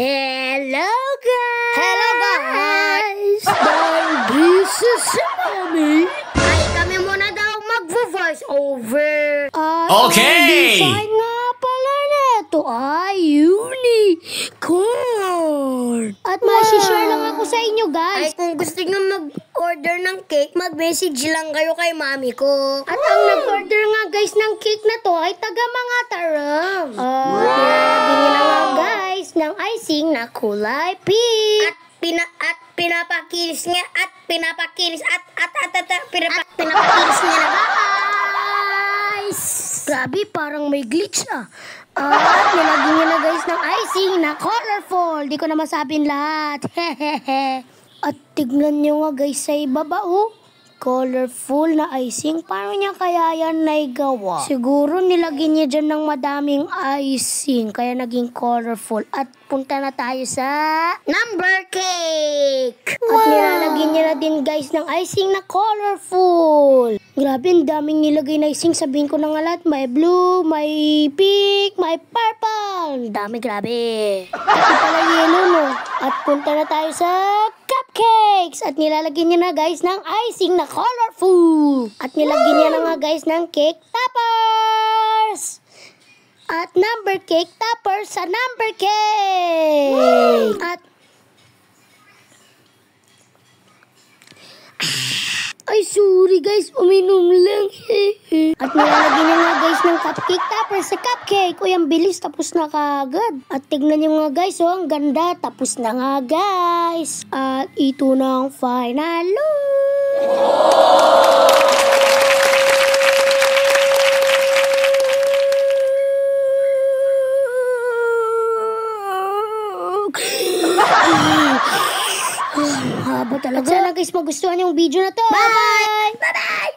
Hello guys! Hello guys! Dahil busy si Mami, ay kami muna daw mag-voice over. Okay! Ang design nga pala neto ay unicorn. At masishare lang ako sa inyo guys. Ay kung gusto nyo mag-order ng cake, mag-message lang kayo kay Mami ko. At ang nag-order nga guys ng cake na to ay taga mga taram. Nilalagyan nyo na nga guys ng icing na kulay pink. At pinapakilis niya at pinapakilis pinapakilis niya na guys. Grabe, parang may glitch ah. At nilagyan niya na guys ng icing na colorful. Di ko na masabing lahat. At tignan nyo nga guys sa ibaba oh. Colorful na icing. Paano niya kaya yan naigawa? Siguro nilagyan niya dyan ng madaming icing. Kaya naging colorful. At punta na tayo sa number cake. At nilalagyan niya na din guys ng icing na colorful. Grabe, ang daming nilagay na icing. Sabihin ko na nga lahat. May blue, may pink, may purple. Ang dami, grabe. Ito pala yellow no. At punta na tayo sa cupcakes. At nilalagyan niya na guys ng icing na colorful. At nilagyan niya na nga guys ng cake toppers. At number cake toppers sa number cake. At ay, sorry guys, uminom lang. At nilalagyan niya nga guys ng cupcake toppers sa cupcake. Uy, ang bilis, tapos na kaagad. At tignan niyo nga guys, oh, ang ganda. Tapos na nga guys. At ito na ang final look. Haba talaga. At sana guys magustuhan yung video na to. Bye! Bye-bye!